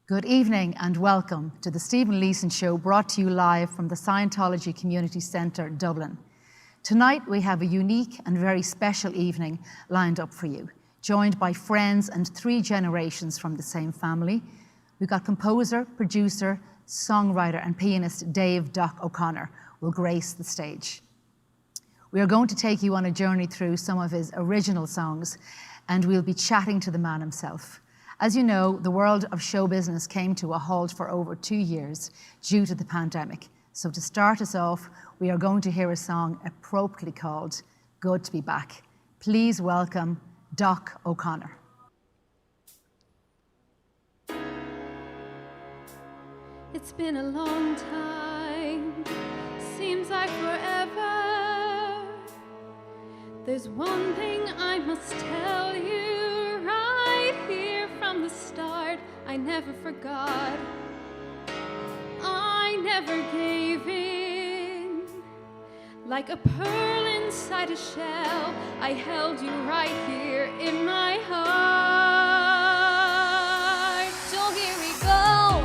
Good evening and welcome to the Stephen Leeson Show, brought to you live from the Scientology Community Centre, Dublin. Tonight we have a unique and very special evening lined up for you, joined by friends and 3 generations from the same family. We've got composer, producer, songwriter and pianist Dave "Doc" O'Connor will grace the stage. We are going to take you on a journey through some of his original songs, and we'll be chatting to the man himself. As you know, the world of show business came to a halt for over 2 years due to the pandemic. So to start us off, we are going to hear a song appropriately called Good to Be Back. Please welcome Doc O'Connor. It's been a long time, seems like forever. There's one thing I must tell you right here from the start. I never forgot, I never gave in. Like a pearl inside a shell, I held you right here in my heart. So here we go,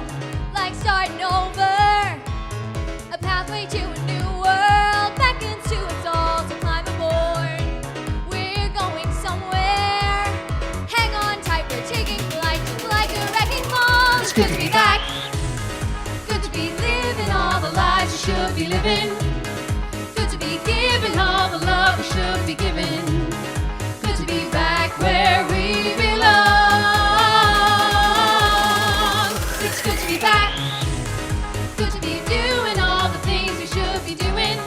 like starting over, a pathway to a new world, beckons to us all to climb aboard. We're going somewhere, hang on tight, we're taking flight, just like a wrecking ball. It's good to be back, good to be living all the lives you should be living, good to be giving all the love we should be giving, good to be back where we belong. It's good to be back, good to be doing all the things we should be doing,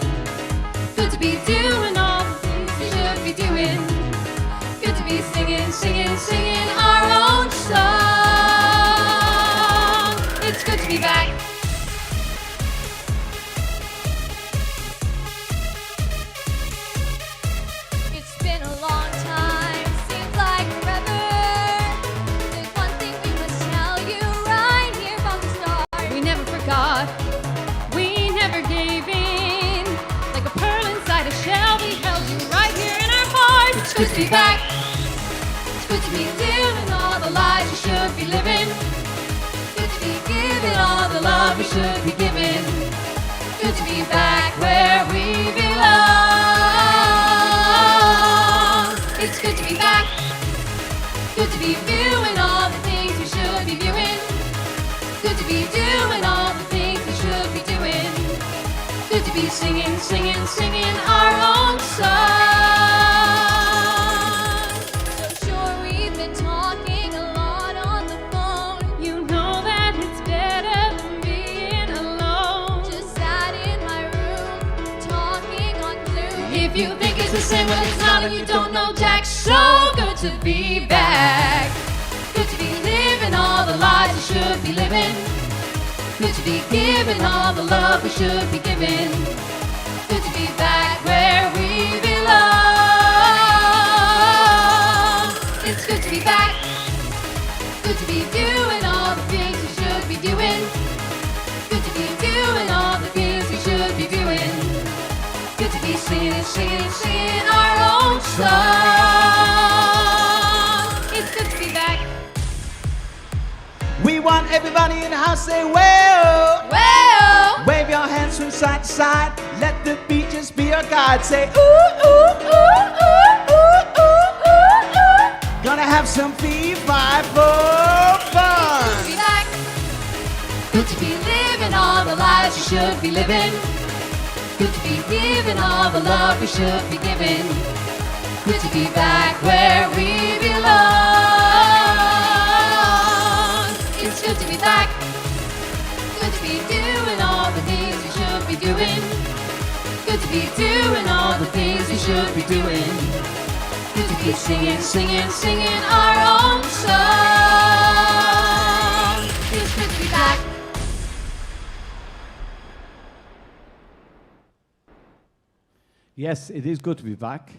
good to be doing all the things we should be doing, good to be singing, singing, singing our own song. It's good to be back. It's been a long time, seems like forever. There's one thing we must tell you right here from the start. We never forgot, we never gave in. Like a pearl inside a shell, we held you right here in our hearts. It's good to be back, it's good to be living all the lives you should be living, good to be giving all the love we should be giving, good to be back where we belong. It's good to be back, good to be viewing all the things we should be viewing, good to be doing all the things we should be doing, good to be singing, singing, singing our own song. So sure we've been talking a lot on the phone, You know that it's better than being alone. just sat in my room, talking on Zoom. If you think it's the same, well it's not, and you don't know Jack. So good to be back, good to be living all the lives you should be living, good to be giving all the love we should be giving, good to be back where we belong. It's good to be back, good to be doing all the things we should be doing, good to be doing all the things we should be doing, good to be singing, singing, singing our own song. It's good to be back. We want everybody in the house say, well, Well, wave your hands from side to side. Let the beat just be your guide. Say, ooh, ooh, ooh, ooh, ooh, ooh, ooh, ooh. Gonna have some fee-fi for fun. be back, Good to be living all the lives you should be living, good to be giving all the love we should be giving, good to be back where we belong. It's good to be back, good to be doing all the things we should be doing, good to be doing all the things we should be doing, good to be singing, singing, singing our own song. It's good to be back. Yes, it is good to be back.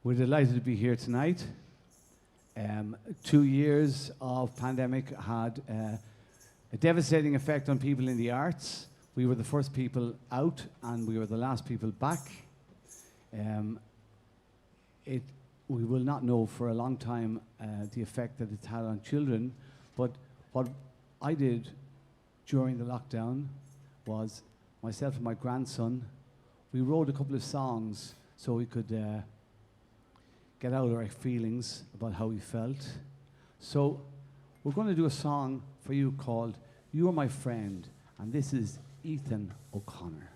We're delighted to be here tonight. 2 years of pandemic had a devastating effect on people in the arts. We were the first people out and we were the last people back. We will not know for a long time the effect that it's had on children, but what I did during the lockdown was myself and my grandson, we wrote a couple of songs so we could get out our feelings about how we felt. So we're going to do a song for you called You Are My Friend, and this is Ethan O'Connor.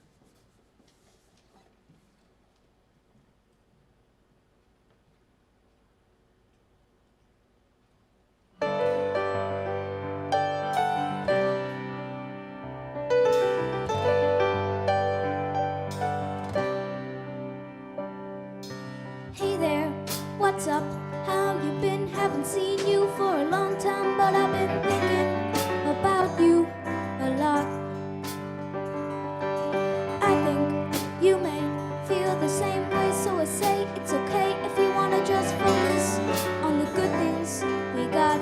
Hey there, what's up? How you been? Haven't seen you for a long time, but I've been thinking about you a lot. I think you may feel the same way, so I say it's okay if you wanna just focus on the good things we got.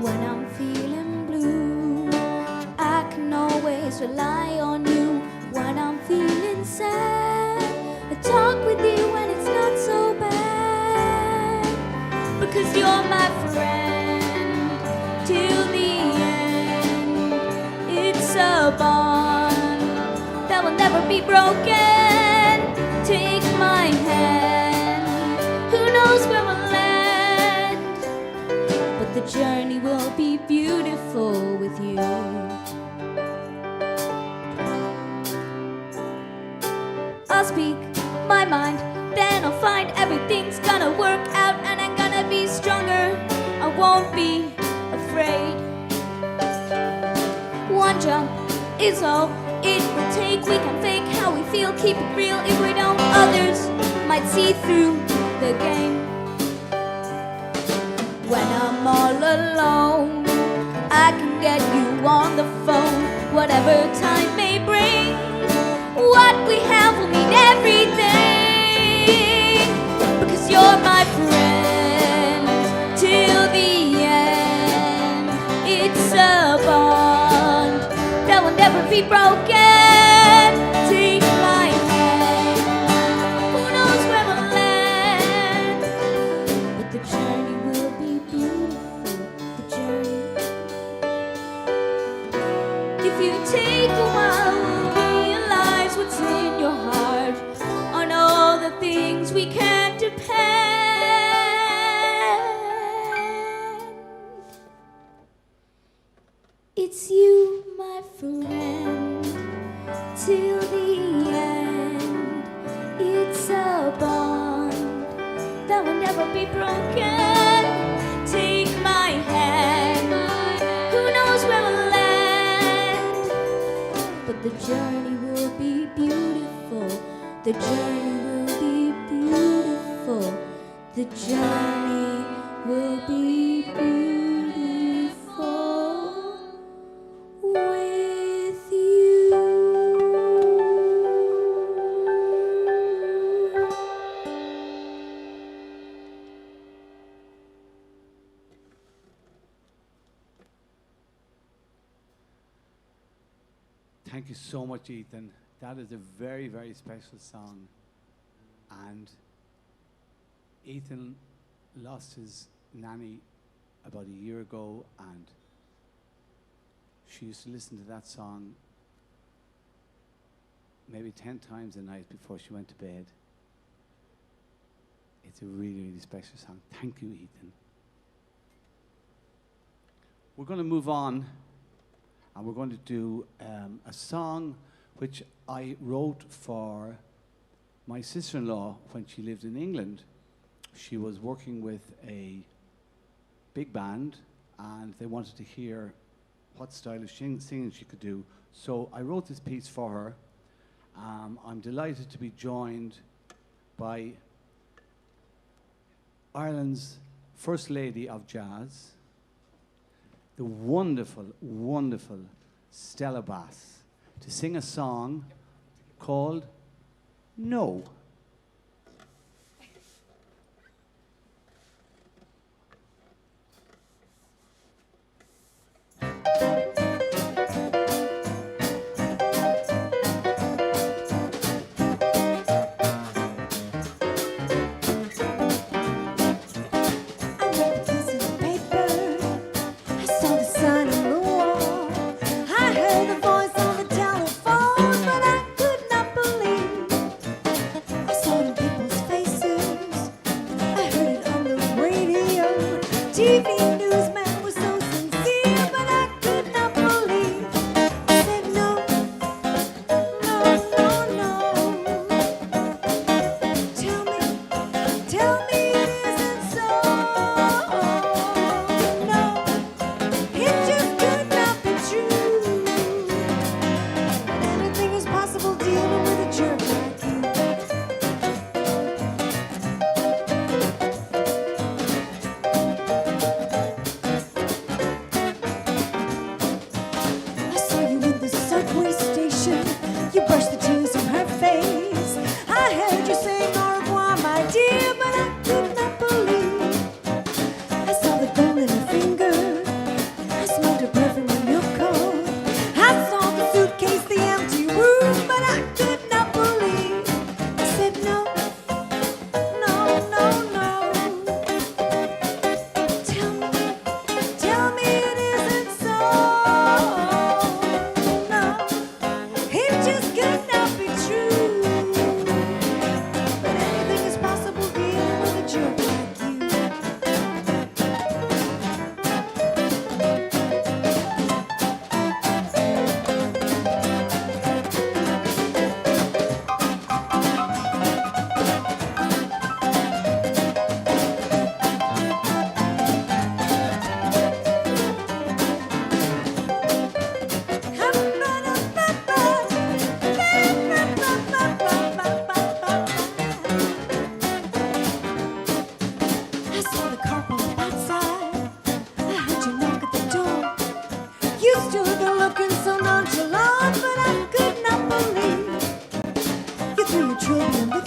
When I'm feeling blue, I can always rely on you. When I'm feeling sad, I talk with you when it's not so bad, because you're my friend till the end. It's a bond that will never be broken. Take my hand, who knows where we'll land, but the journey will be beautiful with you. I'll speak my mind, then I'll find everything's gonna work out, and I'm gonna be stronger. I won't be afraid. One jump is all it will take. We can fake how we feel, keep it real. If we don't, others might see through the game. When I'm all alone, I can get you on the phone. Whatever time may bring, what we have will mean everything, because you're my friend till the end. It's a bond that will never be broken. Take my hand, who knows where we'll land, but the journey will be beautiful. The journey, if you take a while, what's in your heart on all the things we can't depend. It's you, my friend, till the end. It's a bond that will never be broken. Take my hand, who knows where we'll land, but the journey will be beautiful. The journey will be beautiful. The journey will be beautiful with you. Thank you so much, Ethan. That is a very, very special song. And Ethan lost his nanny about a year ago, and she used to listen to that song maybe 10 times a night before she went to bed. It's a really, really special song. Thank you, Ethan. We're going to move on, and we're going to do a song which I wrote for my sister-in-law when she lived in England. She was working with a big band, and they wanted to hear what style of singing she could do. So I wrote this piece for her. I'm delighted to be joined by Ireland's First Lady of Jazz, the wonderful, wonderful Stella Bass, to sing a song called No.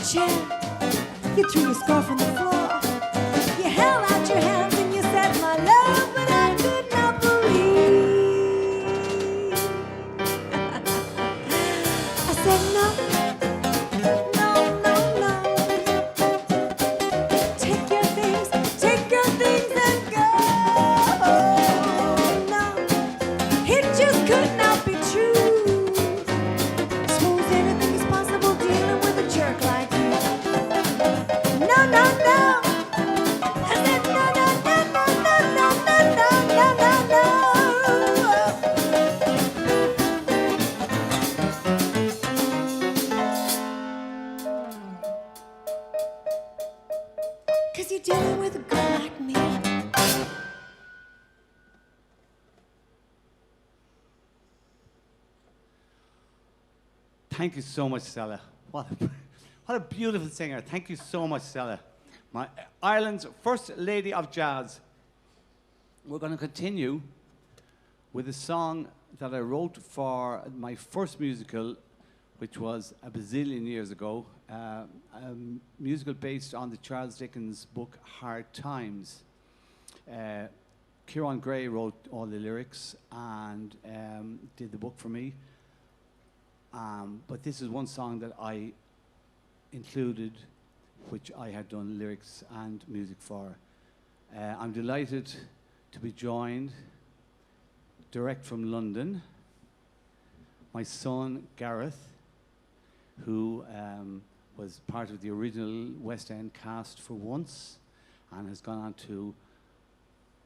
chair. You threw your scarf on the floor. You held out your hands and you said, my love, but I could not believe. I said, no, no, no, no. Take your things and go. No, it just could not be true. Suppose anything is possible dealing with a jerk like you. No, no, no. I said no, no, no, no, no, no, no, no, no, no, no. 'Cause you're dealing with a girl like me. Thank you so much, Stella. What a beautiful singer. Thank you so much, Stella. Ireland's first lady of jazz. We're going to continue with a song that I wrote for my first musical, which was a bazillion years ago, a musical based on the Charles Dickens book Hard Times. Kieran Gray wrote all the lyrics and did the book for me. But this is one song that I included, which I had done lyrics and music for. I'm delighted to be joined direct from London. My son, Gareth, who was part of the original West End cast for once and has gone on to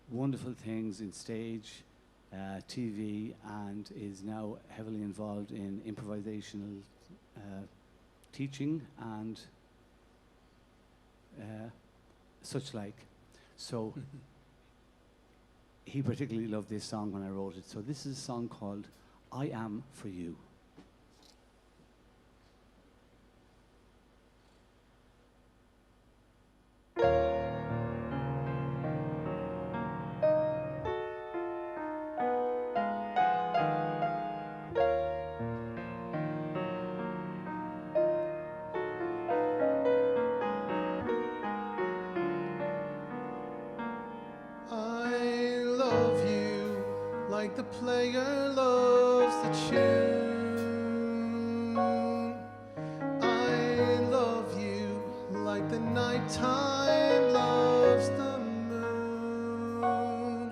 wonderful things in stage, TV, and is now heavily involved in improvisational teaching and such like. So he particularly loved this song when I wrote it. So this is a song called I Am For You. The player loves the tune. I love you like the nighttime loves the moon.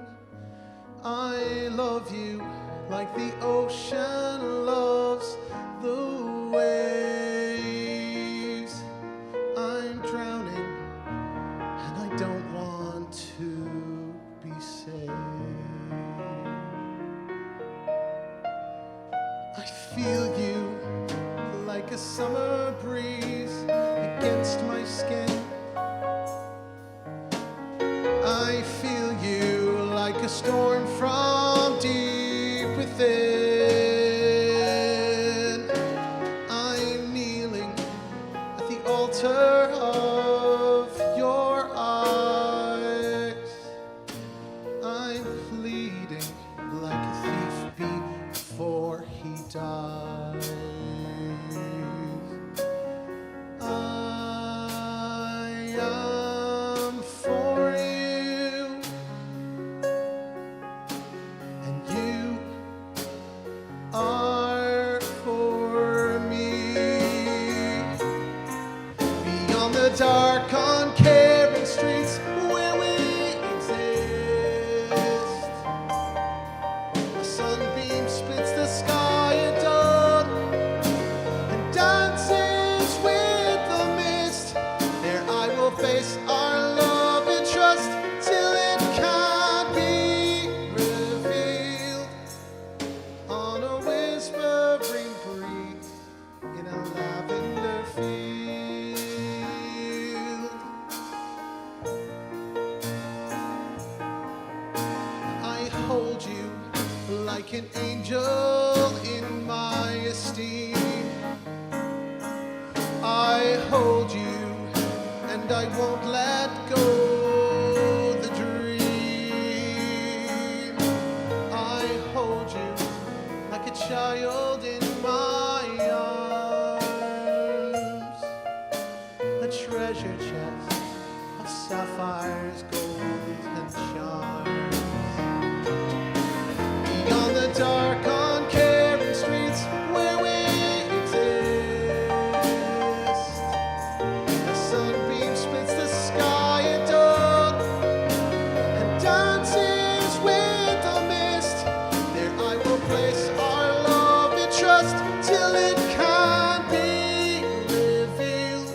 I love you like the ocean loves the waves. I'm drowning and I don't want to be saved. I feel you like a summer breeze against my skin. I feel you like a storm from deep within. I'm kneeling at the altar of your eyes. I'm pleading like a thief before he dies. I am for you, and you are for me. Beyond the dark, uncaring streets where we exist, a sunbeam splits the sky at dawn and dances with the mist. There I will face our love and trust till it can be revealed on a whispering breeze in a lavender field. I hold you like an angel in my esteem. I hold you and I won't let go the dream. I hold you like a child in my arms. till it can be revealed.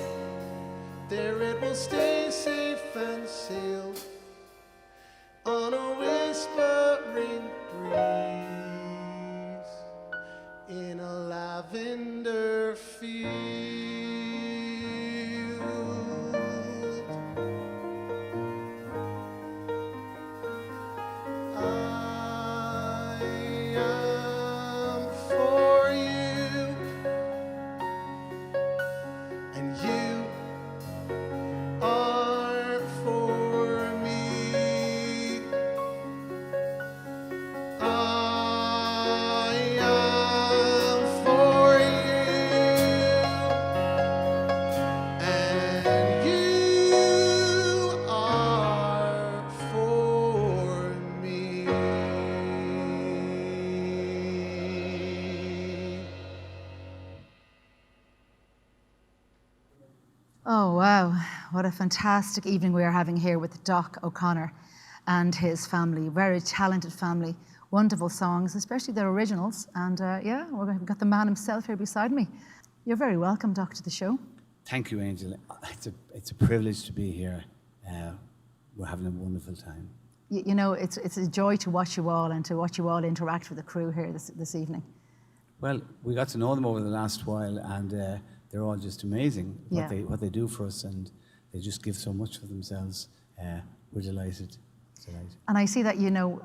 There it will stay safe and sealed on a whispering breeze in a lavender field. I am for you, and you are for me. I am for you, and you are for me. Oh, wow. What a fantastic evening we are having here with Doc O'Connor and his family. Very talented family, wonderful songs, especially their originals. And yeah, we've got the man himself here beside me. You're very welcome, Doc, to the show. Thank you, Angel. It's a privilege to be here. We're having a wonderful time. You know, it's a joy to watch you all and to watch you all interact with the crew here this evening. Well, we got to know them over the last while, and they're all just amazing Yeah. what they do for us, and they just give so much for themselves. We're delighted. And I see that, you know,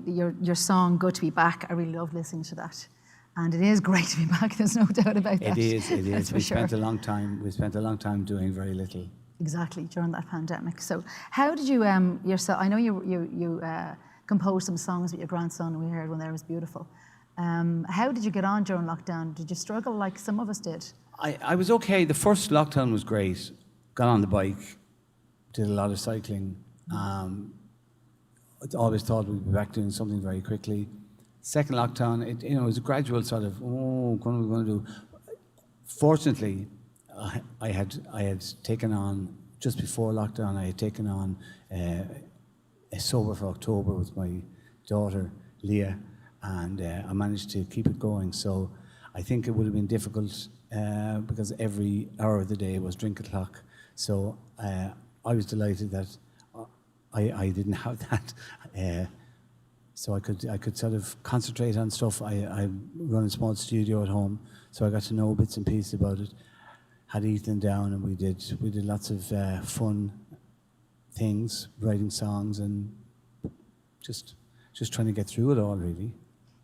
your song, Good to Be Back, I really love listening to that. And it is great to be back, there's no doubt about that. It is. That's for We sure. spent a long time doing very little. Exactly, during that pandemic. So how did you, yourself, I know you composed some songs with your grandson, we heard one there was beautiful. How did you get on during lockdown? Did you struggle like some of us did? I was okay. The first lockdown was great. Got on the bike, did a lot of cycling. I always thought we'd be back doing something very quickly. Second lockdown, it was a gradual sort of, what are we going to do? Fortunately, I had taken on, just before lockdown, I had taken on a Sober for October with my daughter, Leah, and I managed to keep it going. So I think it would have been difficult because every hour of the day was drink o'clock. So I was delighted that I didn't have that. So I could sort of concentrate on stuff. I run a small studio at home, so I got to know bits and pieces about it. Had Ethan down, and we did lots of fun things, writing songs, and just trying to get through it all, really.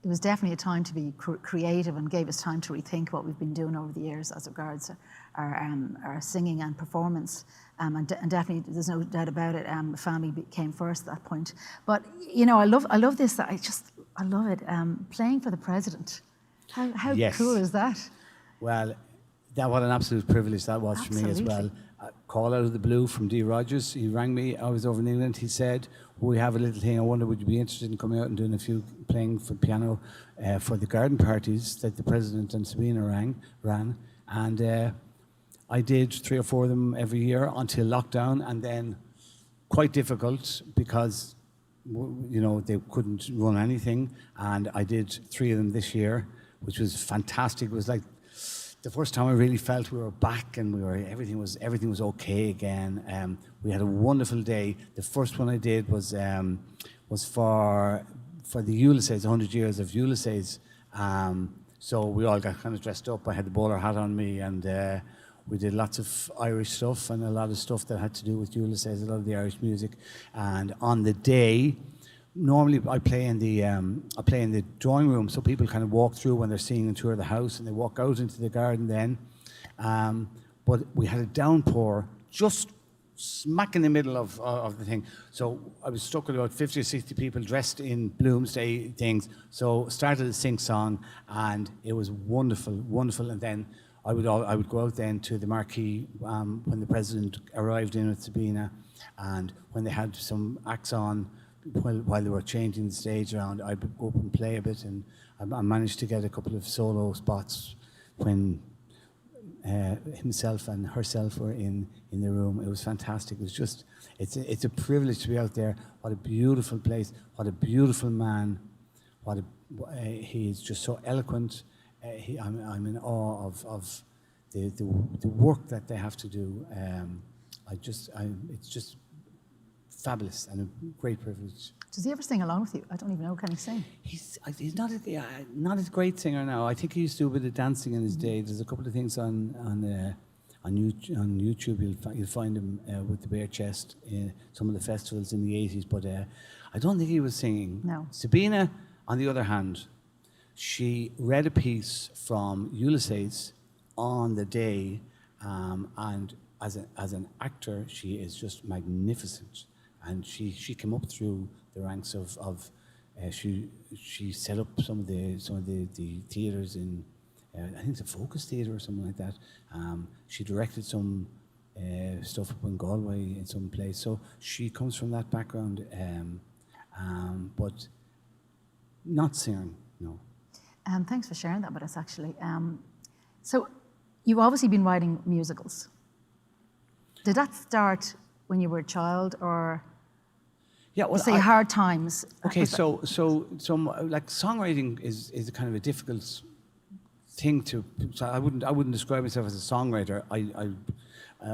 It was definitely a time to be creative and gave us time to rethink what we've been doing over the years as regards our singing and performance. And definitely, there's no doubt about it, family came first at that point. But, you know, I love this, I love it, playing for the president. How Yes. cool is that? Well, what an absolute privilege that was for me as well. Absolutely. A call out of the blue from D. Rogers. He rang me. I was over in England. He said, "We have a little thing. I wonder, would you be interested in coming out and doing a few playing for piano for the garden parties that the president and Sabina ran?" And I did 3 or 4 of them every year until lockdown, and then quite difficult because they couldn't run anything. And I did 3 of them this year, which was fantastic. It was like the first time I really felt we were back and everything was okay again. We had a wonderful day. The first one I did was for the Ulysses, 100 years of Ulysses. So we all got kind of dressed up. I had the bowler hat on me, and we did lots of Irish stuff and a lot of stuff that had to do with Ulysses, a lot of the Irish music. And on the day, normally I play in the drawing room, so people kind of walk through when they're seeing a tour of the house, and they walk out into the garden then. But we had a downpour just smack in the middle of the thing. So I was stuck with about 50 or 60 people dressed in Bloomsday things. So started to sing song, and it was wonderful, wonderful. And then I would go out then to the marquee when the president arrived in with Sabina, and when they had some acts on, while they were changing the stage around, I'd go up and play a bit, and I managed to get a couple of solo spots when himself and herself were in the room. It was fantastic. It was just, it's a privilege to be out there. What a beautiful place. What a beautiful man. He is just so eloquent. I'm in awe of the work that they have to do. It's just fabulous and a great privilege. Does he ever sing along with you? I don't even know. Can he sing? He's not a great singer now. I think he used to do a bit of dancing in his day. There's a couple of things on YouTube. You'll find him with the bare chest in some of the festivals in the 80s. But I don't think he was singing. No. Sabina, on the other hand, she read a piece from Ulysses on the day, and as an actor, she is just magnificent. And she came up through the ranks of she set up some of the theatres in I think it's a Focus Theatre or something like that. She directed some stuff up in Galway in some place. So she comes from that background, but not singing, no. Thanks for sharing that with us, actually. So you've obviously been writing musicals. Did that start when you were a child, or yeah, well, you say hard times? Okay, so like songwriting is a kind of a difficult thing to. So I wouldn't describe myself as a songwriter.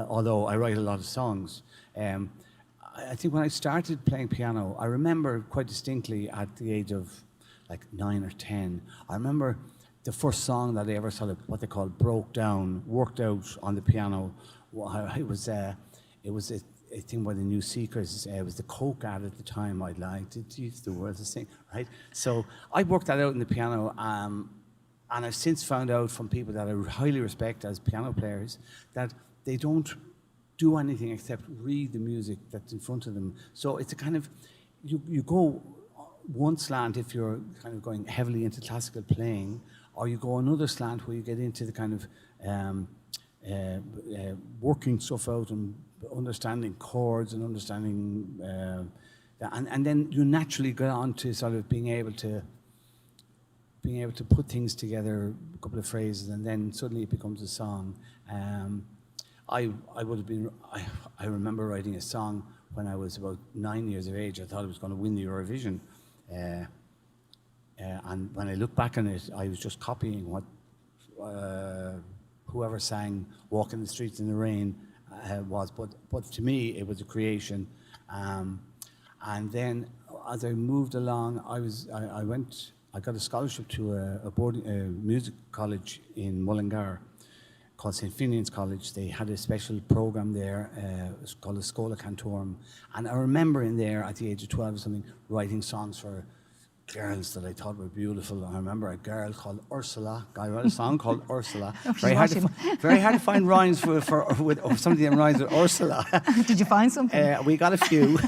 Although I write a lot of songs. I think when I started playing piano, I remember quite distinctly at the age of like 9 or 10. I remember the first song that I ever sort of what they call broke down, worked out on the piano. It was a thing by the New Seekers. It was the Coke ad at the time I liked. It used the words to sing, right? So I worked that out on the piano, and I've since found out from people that I highly respect as piano players that they don't do anything except read the music that's in front of them. So it's a kind of, you go one slant if you're kind of going heavily into classical playing, or you go another slant where you get into the kind of working stuff out and understanding chords and understanding and then you naturally go on to sort of being able to put things together, a couple of phrases, and then suddenly it becomes a song. I remember writing a song when I was about 9 years of age. I thought I was going to win the Eurovision, and when I look back on it, I was just copying what whoever sang "Walking the Streets in the Rain" was. But to me, it was a creation. And then as I moved along, I got a scholarship to a music college in Mullingar called St. Finian's College. They had a special program there called the Scola Cantorum. And I remember in there at the age of 12 or something, writing songs for girls that I thought were beautiful. I remember a girl called Ursula. I wrote a song called Ursula. Very hard to find rhymes with something that rhymes with Ursula. Did you find something? We got a few.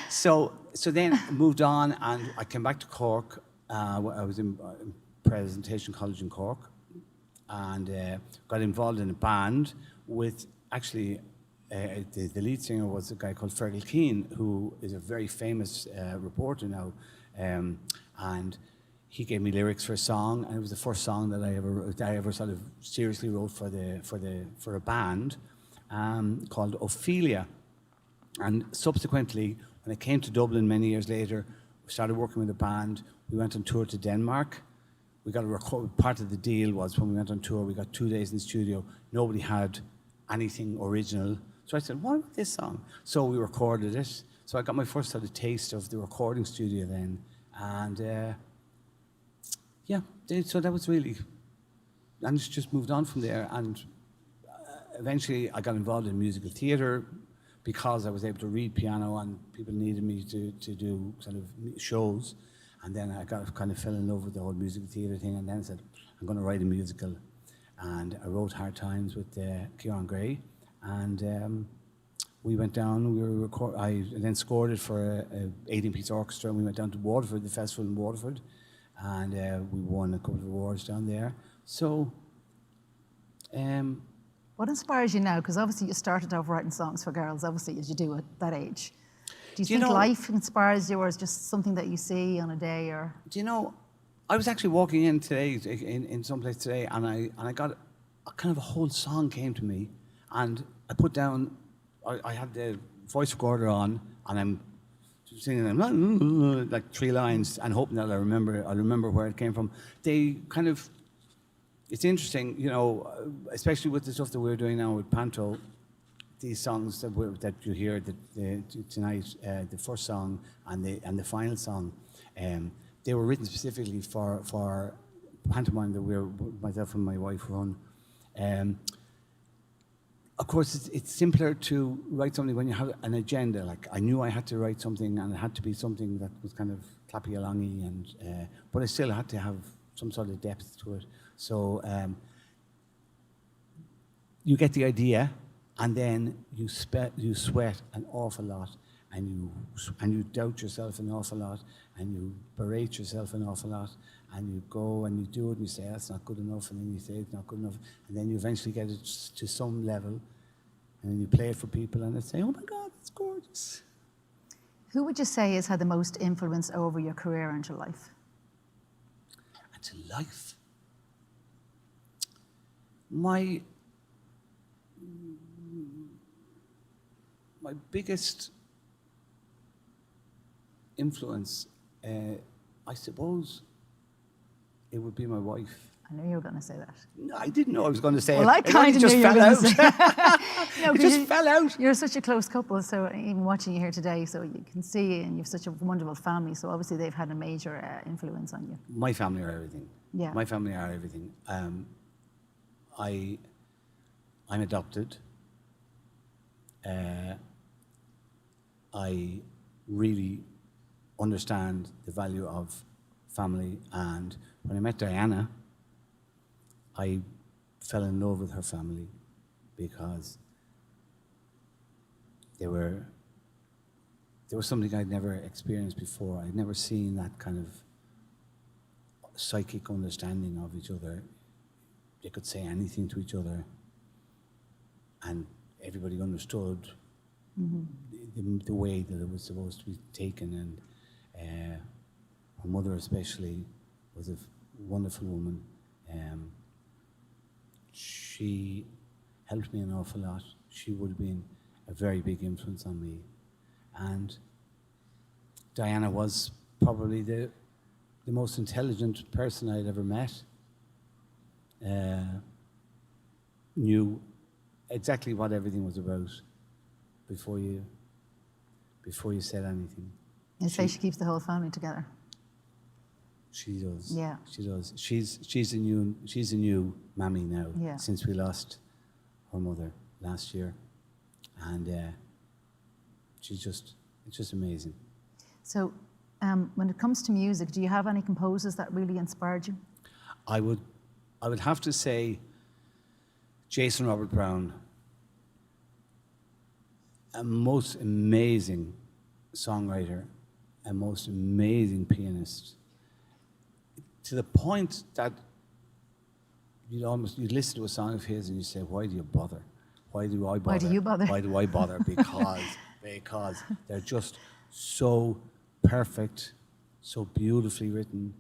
So then moved on, and I came back to Cork. I was in Presentation College in Cork, and got involved in a band with actually the lead singer was a guy called Fergal Keane, who is a very famous reporter now. And he gave me lyrics for a song, and it was the first song that I ever sort of seriously wrote for a band called Ophelia. And subsequently, when I came to Dublin many years later, we started working with a band. We went on tour to Denmark. We got a record. Part of the deal was when we went on tour, we got 2 days in the studio. Nobody had anything original. So I said, what about this song? So we recorded it. So I got my first sort of taste of the recording studio then. And so that was really, and it's just moved on from there. And eventually I got involved in musical theatre because I was able to read piano and people needed me to do sort of shows. And then I kind of fell in love with the whole musical theatre thing, and then I said, I'm going to write a musical. And I wrote Hard Times with Kieran Gray, and we went down, I then scored it for a 18-piece orchestra, and we went down to Waterford, the festival in Waterford, and we won a couple of awards down there. So, what inspires you now? Because obviously you started off writing songs for girls, obviously, as you do at that age. Do you think life inspires you, or is just something that you see on a day? Or do you know, I was actually walking in today, in some place today, and I got a kind of a whole song came to me, and I put down, I had the voice recorder on, and I'm singing them like 3 lines and hoping that I'll remember where it came from. They kind of it's interesting, you know, especially with the stuff that we're doing now with Panto. These songs that you hear tonight, the first song and the final song, they were written specifically for pantomime that myself and my wife run. Of course, it's simpler to write something when you have an agenda. Like I knew I had to write something, and it had to be something that was kind of clappy alongy, and but I still had to have some sort of depth to it. So you get the idea, and then you sweat an awful lot, and you doubt yourself an awful lot, and you berate yourself an awful lot, and you go and you do it, and you say that's not good enough, and then you say it's not good enough, and then you eventually get it to some level, and then you play it for people, and they say, "Oh my God, it's gorgeous." Who would you say has had the most influence over your career and your life? And to life, my biggest influence, I suppose, it would be my wife. I knew you were going to say that. No, I didn't know I was going to say Well, it. I kind of just knew you were fell going to out. say it. No, It 'cause just fell out. You're such a close couple, so even watching you here today, so you can see, and you've such a wonderful family, so obviously they've had a major influence on you. My family are everything. Yeah. My family are everything. I'm adopted. I really understand the value of family, and when I met Diana, I fell in love with her family because they were something I'd never experienced before. I'd never seen that kind of psychic understanding of each other. They could say anything to each other, and everybody understood the way that it was supposed to be taken. And her mother especially was a wonderful woman. She helped me an awful lot. She would have been a very big influence on me. And Diana was probably the most intelligent person I'd ever met. Knew exactly what everything was about before you said anything. You say she keeps the whole family together. She does. Yeah. She does. She's a new mammy now. Yeah. Since we lost her mother last year, and it's just amazing. So, when it comes to music, do you have any composers that really inspired you? I would have to say Jason Robert Brown, a most amazing songwriter, a most amazing pianist, to the point that you'd listen to a song of his and you say, "Why do you bother? Why do I bother? Why do you bother?" Why do I bother?" Because they're just so perfect, so beautifully written.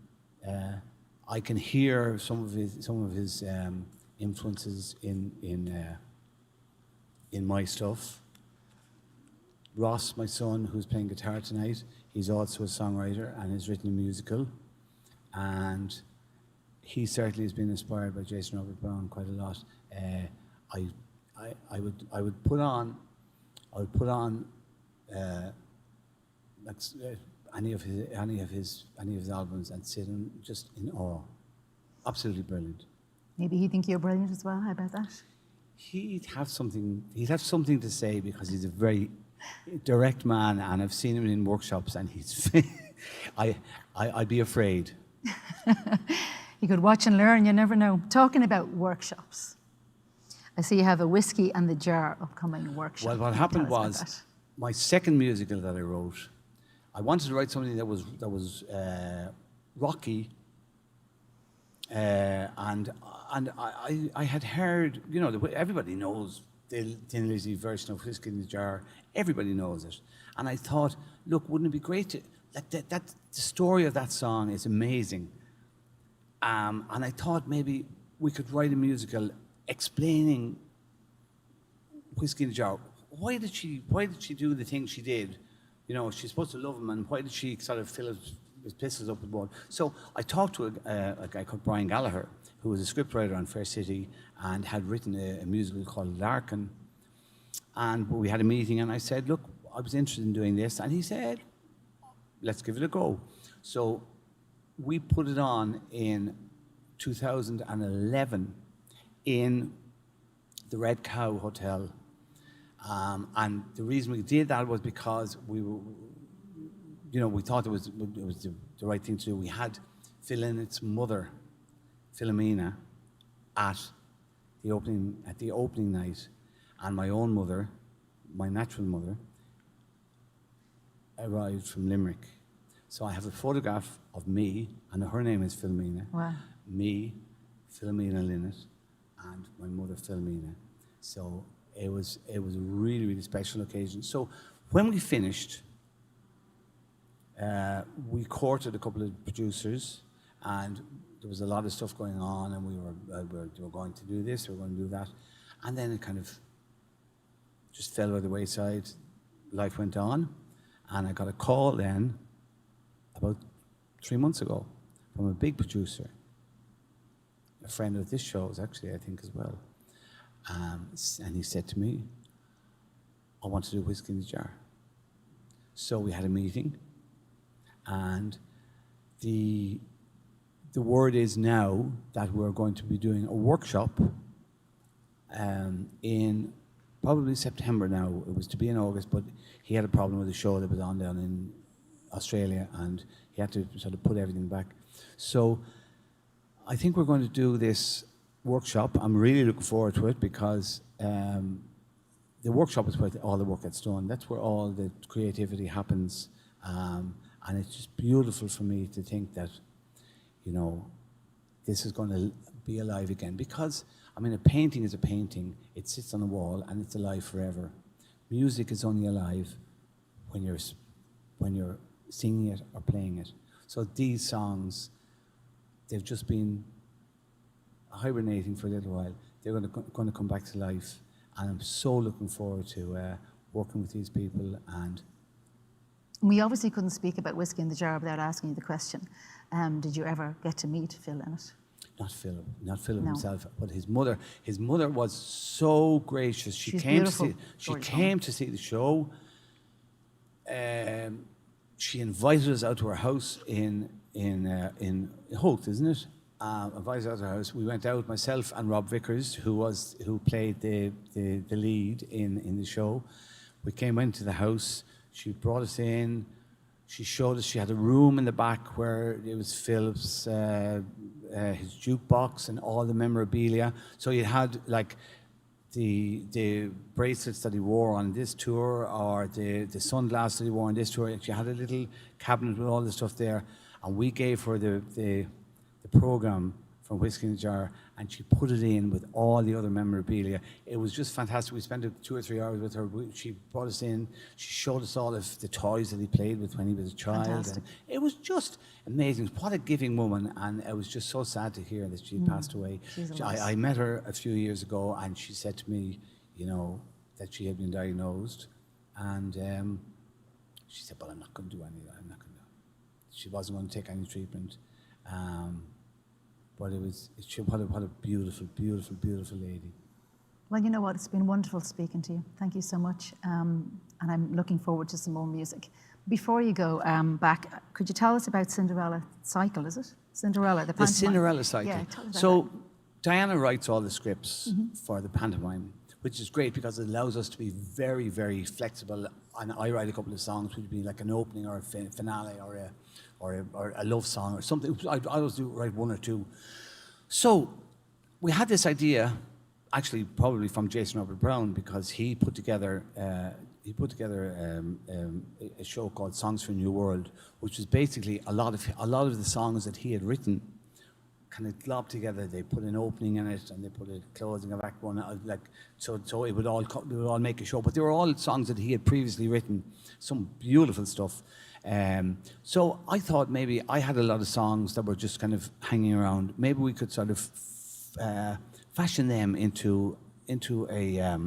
I can hear some of his influences in my stuff. Ross, my son, who's playing guitar tonight, he's also a songwriter and has written a musical, and he certainly has been inspired by Jason Robert Brown quite a lot. I would put on any of his albums and sit just in awe. Absolutely brilliant. Maybe he'd think you're brilliant as well. How about that? He'd have something to say because he's a very direct man, and I've seen him in workshops, and he's I'd be afraid. You could watch and learn, you never know. Talking about workshops, I see you have a Whiskey and the Jar upcoming workshop. Well, what happened was, my second musical that I wrote, I wanted to write something that was rocky, and I had heard, everybody knows the Thin Lizzy version of Whiskey in the Jar. Everybody knows it, and I thought, look, wouldn't it be great to that the story of that song is amazing. And I thought maybe we could write a musical explaining Whiskey in the Jar. Why did she do the thing she did? She's supposed to love him, and why did she sort of fill his pistols up with blood? So I talked to a guy called Brian Gallagher. who was a scriptwriter on Fair City and had written a musical called Larkin. And we had a meeting, and I said, look, I was interested in doing this. And he said, let's give it a go. So we put it on in 2011 in the Red Cow Hotel. And the reason we did that was because we were, we thought it was the right thing to do. We had Phil Innett's mother, Philomena, at the opening night, and my own mother, my natural mother, arrived from Limerick. So I have a photograph of me, and her name is Philomena. Wow. Me, Philomena Linnet, and my mother Philomena. So it was a really, really special occasion. So when we finished, we courted a couple of producers, and there was a lot of stuff going on, and we were going to do this, we were going to do that, and then it kind of just fell by the wayside. Life went on, and I got a call then, about 3 months ago, from a big producer, a friend of this show's actually, I think, as well. And he said to me, I want to do Whiskey in the Jar. So we had a meeting, and the word is now that we're going to be doing a workshop in probably September now. It was to be in August, but he had a problem with the show that was on down in Australia, and he had to sort of put everything back. So I think we're going to do this workshop. I'm really looking forward to it, because the workshop is where all the work gets done. That's where all the creativity happens. And it's just beautiful for me to think that, this is going to be alive again. Because, I mean, a painting is a painting. It sits on a wall and it's alive forever. Music is only alive when you're singing it or playing it. So these songs, they've just been hibernating for a little while. They're going to come back to life. And I'm so looking forward to working with these people. And we obviously couldn't speak about Whiskey in the Jar without asking you the question. Did you ever get to meet Phil Innet? Not Philip No. himself, but his mother. His mother was so gracious. She's beautiful. She came to see the show. She invited us out to her house in Holt, isn't it? Invited us out to her house. We went out, myself and Rob Vickers, who played the lead in the show. We came into the house. She brought us in. She showed us, she had a room in the back where it was Philip's, his jukebox and all the memorabilia. So you had like the bracelets that he wore on this tour, or the sunglasses that he wore on this tour. She had a little cabinet with all the stuff there. And we gave her the program from Whiskey in the Jar, and she put it in with all the other memorabilia. It was just fantastic. We spent 2 or 3 hours with her. She brought us in. She showed us all of the toys that he played with when he was a child. Fantastic. And it was just amazing. What a giving woman, and it was just so sad to hear that she passed away. I met her a few years ago, and she said to me, that she had been diagnosed, and she said, "But I'm not going to do anything. I'm not going to." She wasn't going to take any treatment. But what a beautiful, beautiful, beautiful lady. Well, you know what? It's been wonderful speaking to you. Thank you so much. And I'm looking forward to some more music. Before you go back, could you tell us about Cinderella Cycle, is it? Cinderella, the pantomime. The Cinderella Cycle. Yeah, tell us about So that. Diana writes all the scripts for the pantomime, which is great because it allows us to be very, very flexible. And I write a couple of songs, which would be like an opening or a finale or a love song or something. I always write 1 or 2. So we had this idea, actually probably from Jason Robert Brown, because he put together a show called Songs for a New World, which was basically a lot of the songs that he had written kind of globbed together. They put an opening in it, and they put a closing, a back one, so it would all make a show. But they were all songs that he had previously written, some beautiful stuff. So I thought maybe I had a lot of songs that were just kind of hanging around. Maybe we could sort of fashion them into a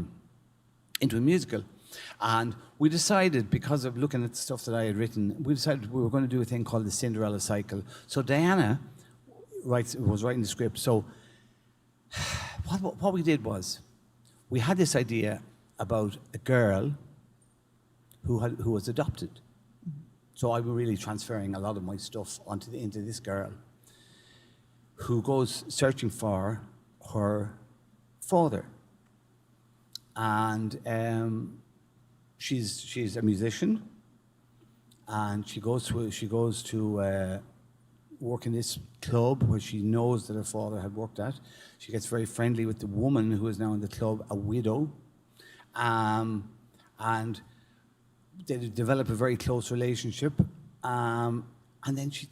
musical. And we decided, because of looking at the stuff that I had written, we decided we were going to do a thing called the Cinderella Cycle. So Diana was writing the script. So what we did was, we had this idea about a girl who was adopted. So I was really transferring a lot of my stuff into this girl who goes searching for her father. And she's a musician, and she goes to work in this club where she knows that her father had worked at. She gets very friendly with the woman who is now in the club, a widow, and they develop a very close relationship. And then she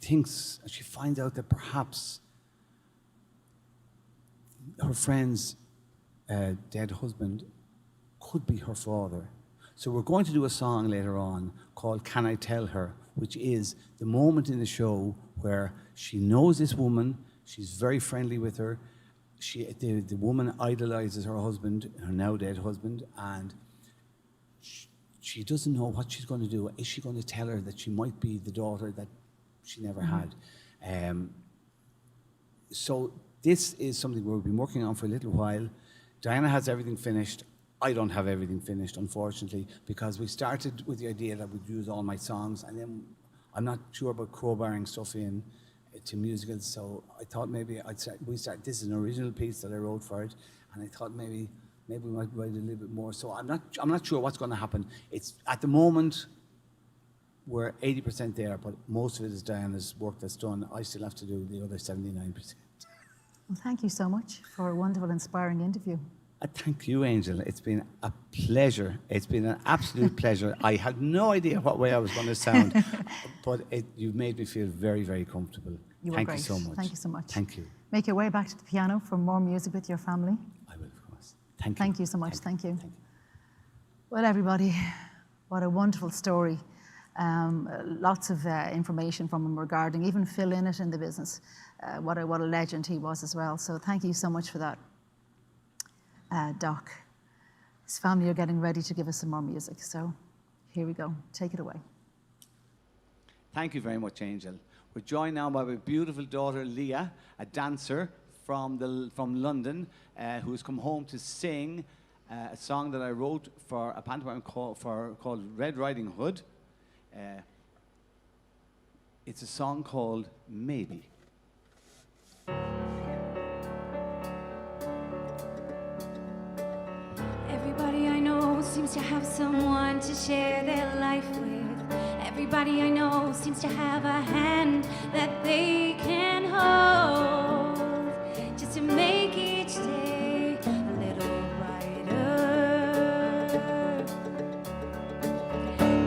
finds out that perhaps her friend's dead husband could be her father. So we're going to do a song later on called Can I Tell Her, which is the moment in the show where she knows this woman, she's very friendly with her, the woman idolizes her husband, her now dead husband, and she doesn't know what she's going to do. Is she going to tell her that she might be the daughter that she never had? So this is something we've been working on for a little while. Diana has everything finished. I don't have everything finished, unfortunately, because we started with the idea that we'd use all my songs, and then I'm not sure about crowbarring stuff in to musicals, so I thought maybe this is an original piece that I wrote for it, and I thought maybe we might write a little bit more. So I'm not sure what's going to happen. It's at the moment we're 80% there, but most of it is Diana's work that's done. I still have to do the other 79%. Well, thank you so much for a wonderful, inspiring interview. Thank you, Angel. It's been a pleasure. It's been an absolute pleasure. I had no idea what way I was going to sound, but you've made me feel very, very comfortable. You were Thank great. you so much. Thank you so much. Thank you. Make your way back to the piano for more music with your family. I will, of course. Thank you. Thank you so much. Thank you. Thank you. Well, everybody, what a wonderful story. Lots of information from him regarding, even Phil in it in the business. What a legend he was as well. So thank you so much for that. Doc, his family are getting ready to give us some more music. So here we go. Take it away. Thank you very much, Angel. We're joined now by my beautiful daughter, Leah, a dancer from London, who has come home to sing a song that I wrote for a pantomime called Red Riding Hood. It's a song called Maybe. Everybody I know seems to have someone to share their life with. Everybody I know seems to have a hand that they can hold, just to make each day a little brighter.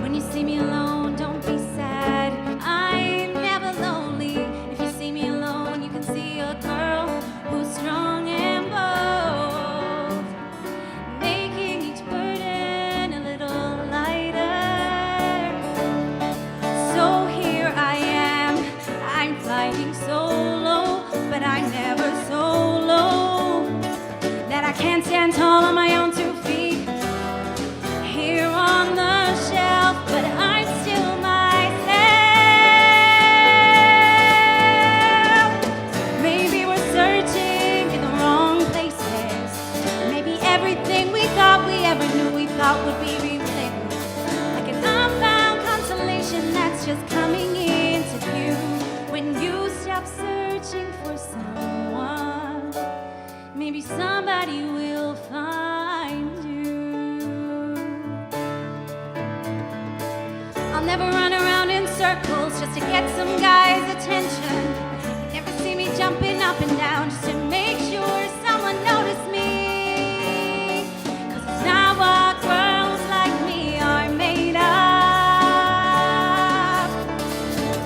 When you see me alone, don't be sad. I'm never lonely. If you see me alone, you can see a girl who's strong and bold, making each burden a little lighter. So here I am, I'm flying solo, but I'm never so low that I can't stand tall on my own 2 feet. Here on the shelf, but I'm still myself. Maybe we're searching in the wrong places. Maybe everything we thought we ever knew we thought would be replaced, like an unfound consolation that's just coming into view. When you stop searching for someone, maybe somebody will find you. I'll never run around in circles just to get some guy's attention. You never see me jumping up and down just to make sure someone noticed me. 'Cause it's not what girls like me are made of.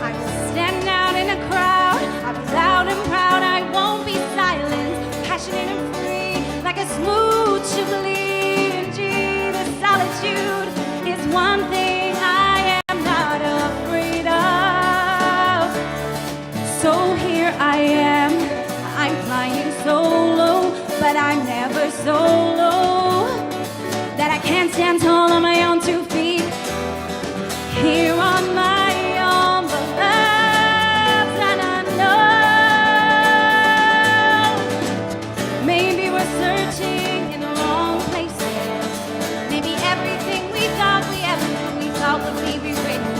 I will stand out in a crowd. I'll be loud and proud. I won't be silent. Passionate and free, like a smooth Chablis. Gee, the solitude is one thing I am not afraid of. So here I am, I'm flying solo, but I'm never so low that I can't stand tall on my own 2 feet. Here on my own, but love's and I know Maybe we're searching in the wrong places. Maybe everything we thought we ever knew we thought would be rewritten.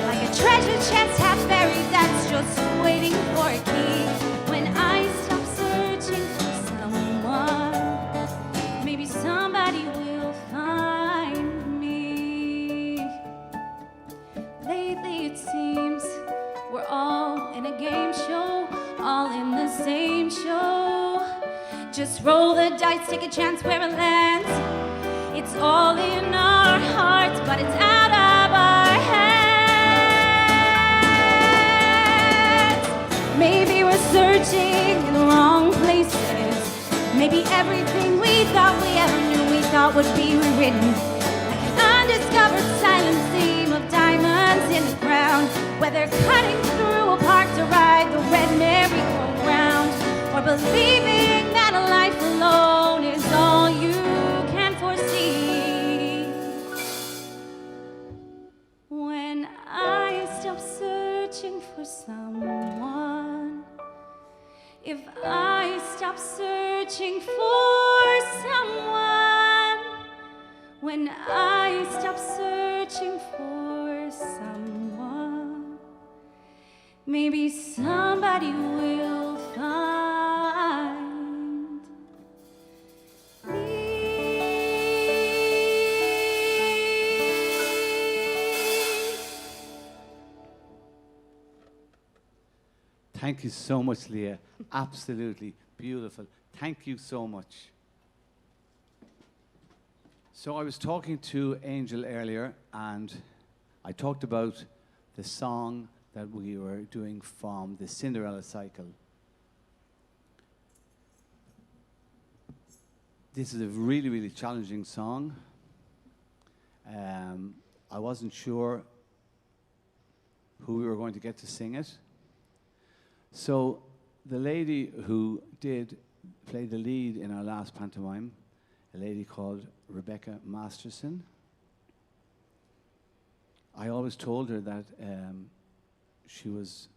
Like a treasure chest half buried that's just waiting for a key. When I stop searching for someone, maybe somebody will find me. Lately it seems we're all in a game show, all in the same show. Just roll the dice, take a chance where it lands. It's all in our hearts, but it's out of our hands. Maybe we're searching in the wrong places. Maybe everything we thought we ever knew we thought would be rewritten. Like an undiscovered silent seam of diamonds in the ground, whether cutting through a park to ride the red merry-go-round, or believing that a life alone is all you can foresee. When I stop searching for someone, if I stop searching for someone, when I stop searching for someone, maybe somebody will find me. Thank you so much, Leah. Absolutely beautiful. Thank you so much. So I was talking to Angel earlier, and I talked about the song that we were doing from the Cinderella Cycle. This is a really, really challenging song. I wasn't sure who we were going to get to sing it. So the lady who did play the lead in our last pantomime, a lady called Rebecca Masterson, I always told her that she was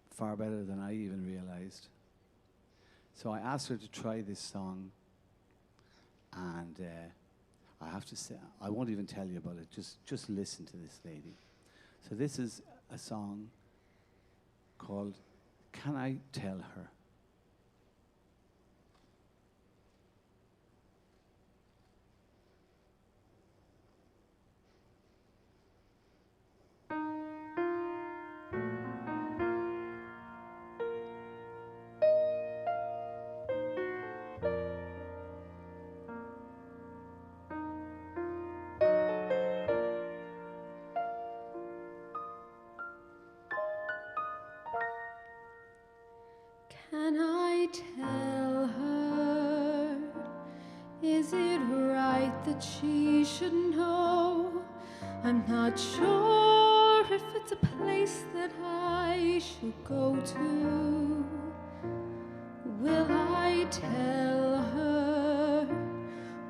far better than I even realized. So I asked her to try this song, and I have to say, I won't even tell you about it, just listen to this lady. So this is a song called Can I Tell Her? Can I tell her? Is it right that she should know? I'm not sure if it's a place that I should go to. Will I tell her?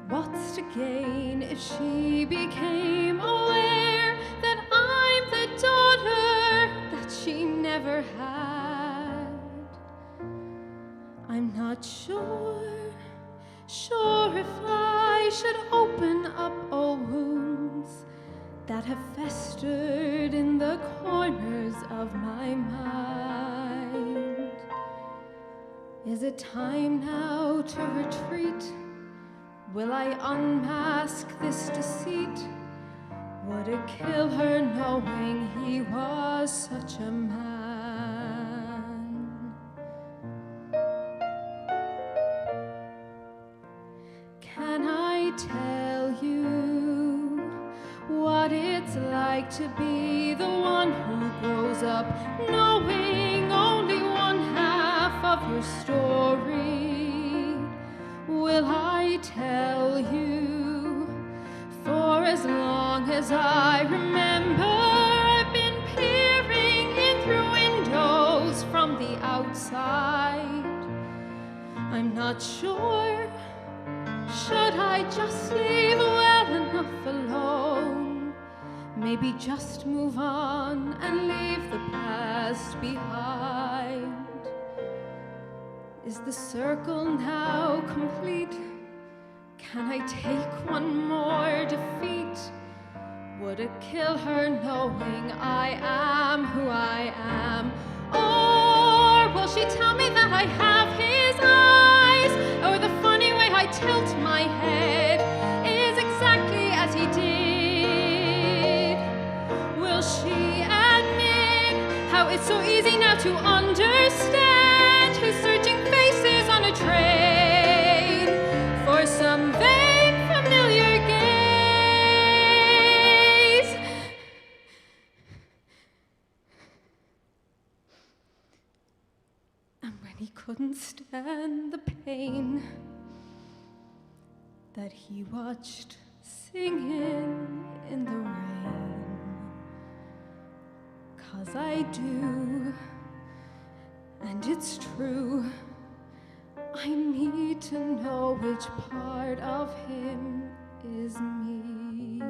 What's to gain if she became aware that I'm the daughter that she never had? I'm not sure if I should open up old wounds that have festered in the corners of my mind. Is it time now to retreat? Will I unmask this deceit? Would it kill her knowing he was such a man? Can I tell you what it's like to be the one who grows up knowing only one half of your story? Will I tell you? For as long as I remember, I've been peering in through windows from the outside. I'm not sure. Should I just leave well enough alone? Maybe just move on and leave the past behind. Is the circle now complete? Can I take one more defeat? Would it kill her knowing I am who I am? Or will she tell me that I have his eyes? Or the funny way I tilt my head is exactly as he did? Will she admit how it's so easy now to understand his searching faces on a train for some vague familiar gaze? And when he couldn't stand the pain that he watched singing in the rain, 'cause I do, and it's true, I need to know which part of him is me.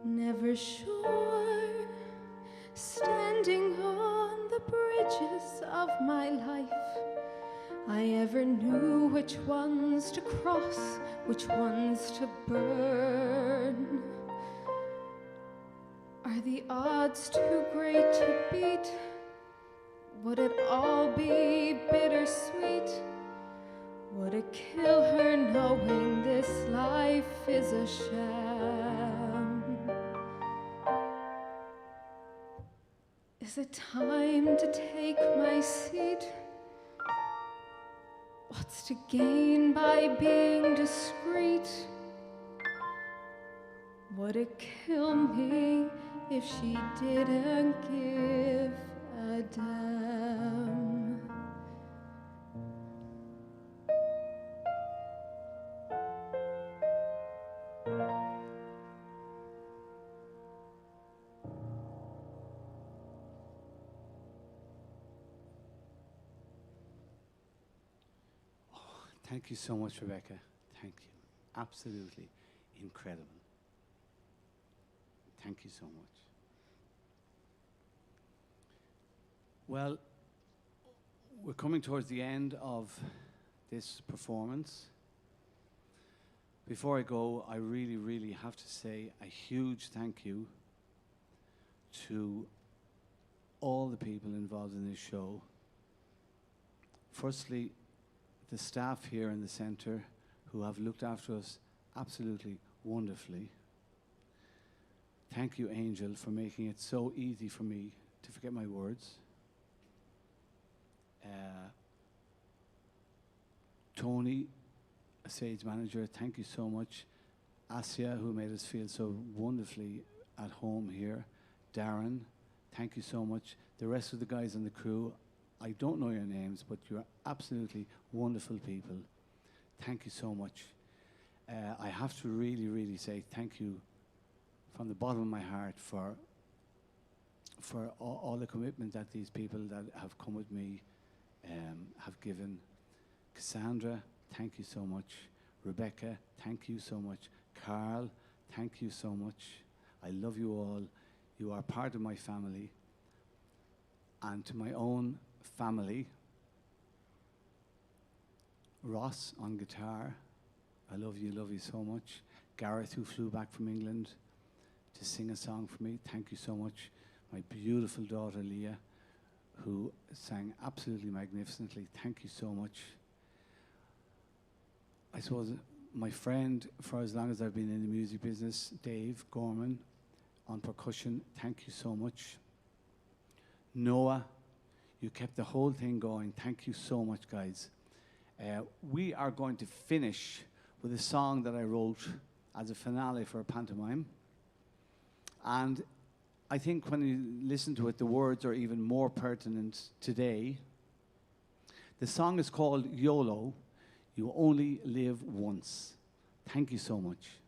Never sure, standing on the bridges of my life, I ever knew which ones to cross, which ones to burn. Are the odds too great to beat? Would it all be bittersweet? Would it kill her knowing this life is a sham? Is it time to take my seat? What's to gain by being discreet? Would it kill me if she didn't give a damn? Thank you so much, Rebecca. Thank you. Absolutely incredible. Thank you so much. Well, we're coming towards the end of this performance. Before I go, I really, really have to say a huge thank you to all the people involved in this show. Firstly, the staff here in the centre who have looked after us absolutely wonderfully. Thank you, Angel, for making it so easy for me to forget my words. Tony, a stage manager, thank you so much. Asia, who made us feel so wonderfully at home here. Darren, thank you so much. The rest of the guys on the crew, I don't know your names, but you're absolutely wonderful people. Thank you so much. I have to really, really say thank you from the bottom of my heart for all the commitment that these people that have come with me have given. Cassandra, thank you so much. Rebecca, thank you so much. Carl, thank you so much. I love you all. You are part of my family. And to my own family, Ross on guitar, I love you so much. Gareth, who flew back from England to sing a song for me, thank you so much. My beautiful daughter Leah, who sang absolutely magnificently, thank you so much. I suppose my friend, for as long as I've been in the music business, Dave Gorman on percussion, thank you so much. Noah, you kept the whole thing going. Thank you so much, guys. We are going to finish with a song that I wrote as a finale for a pantomime. And I think when you listen to it, the words are even more pertinent today. The song is called YOLO, You Only Live Once. Thank you so much.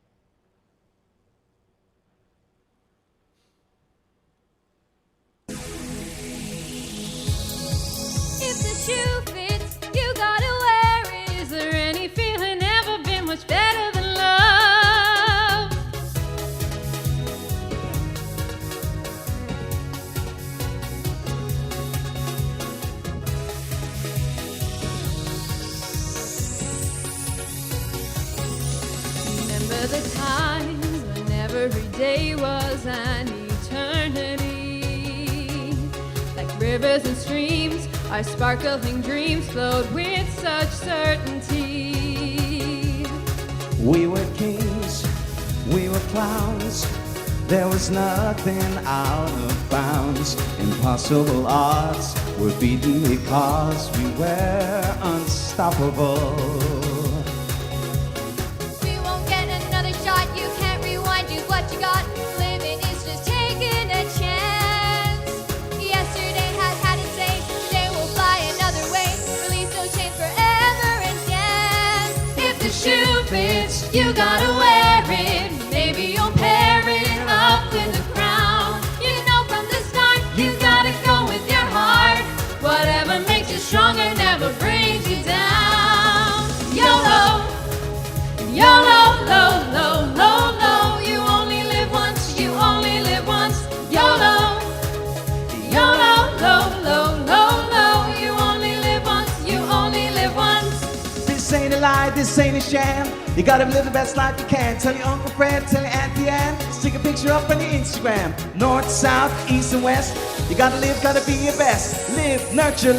If the shoe fits, you gotta wear it. Is there any feeling ever been much better than love? Every day was an eternity. Like rivers and streams, our sparkling dreams flowed with such certainty. We were kings, we were clowns. There was nothing out of bounds. Impossible odds were beaten because we were unstoppable. We won't get another shot. You can't rewind. Use what you got. Living is just taking a chance. Yesterday has had its say. Today will fly another way. Release those chains forever and dance. If the shoe fits, you gotta wear it. Maybe you'll pair it up with a crown. You know from the start, you gotta go with your heart. Whatever makes you stronger never brings you down. YOLO, YOLO, low, low, low, low. You only live once, you only live once. YOLO, YOLO, low, low, low, low. You only live once, you only live once. This ain't a lie, this ain't a sham. You gotta live the best life you can. Tell your Uncle Fred, tell your Auntie Ann. Stick a picture up on your Instagram. North, south, east, and west. You gotta live, gotta be your best. Live, nurture,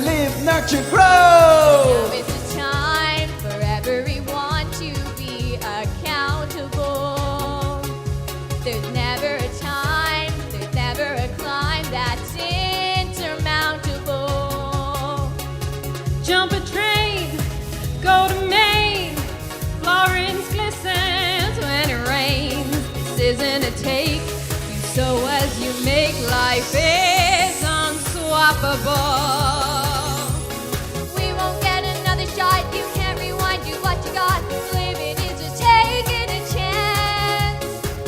grow! Now is the time for everyone to be accountable. There's never a time, there's never a climb that's insurmountable. Jump a train, go to Maine. Florence glistens when it rains. This isn't a take. You sow as you make. Life is unswappable. We won't get another shot. You can't rewind. Use what you got. Living is just taking a chance.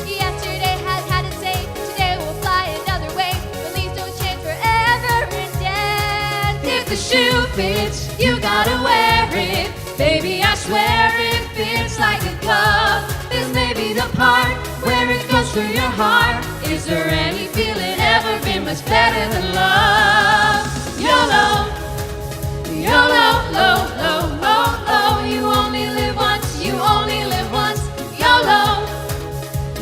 Yesterday has had its say. Today will fly another way. Release those chains forever and dance. If the shoe fits, you gotta wear it. Baby, I swear it fits like a glove. This may be the part where it goes through your heart. Is there any feeling ever been much better than love? YOLO, YOLO, low, low, low, low. You only live once, you only live once. YOLO,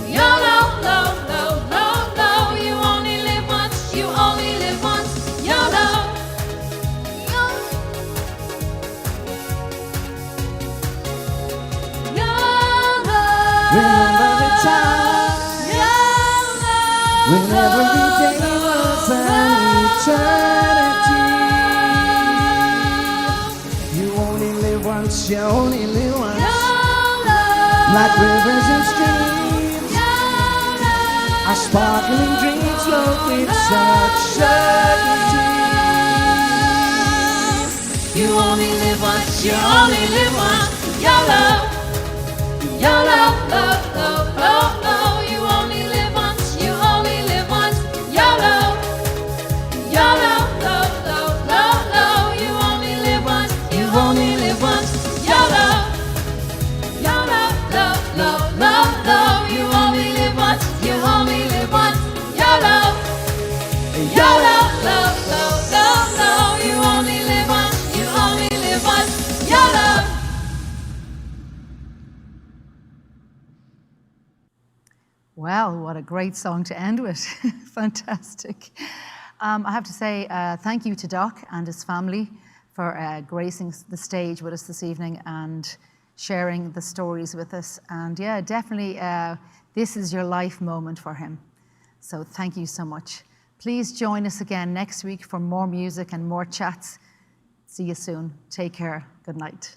YOLO, low, low, low, low. You only live once, you only live once. YOLO. Remember the time when every day was an eternity. You only live once, you only live once. Like rivers and streams, our sparkling dreams flow with such certainty. You only live once, you only live once. YOLO, YOLO, low, low, low, low. You only live once, you only live once. YOLO, YOLO, low, low, low, low. You only live once, you only live once. YOLO, YOLO, low, low, low, low. You only live once, you only live once. YOLO, YOLO, low, low, low, low. You only live once, you only live once. YOLO. Well, what a great song to end with. Fantastic. I have to say thank you to Doc and his family for gracing the stage with us this evening and sharing the stories with us. And yeah, definitely this is your life moment for him. So thank you so much. Please join us again next week for more music and more chats. See you soon. Take care. Good night.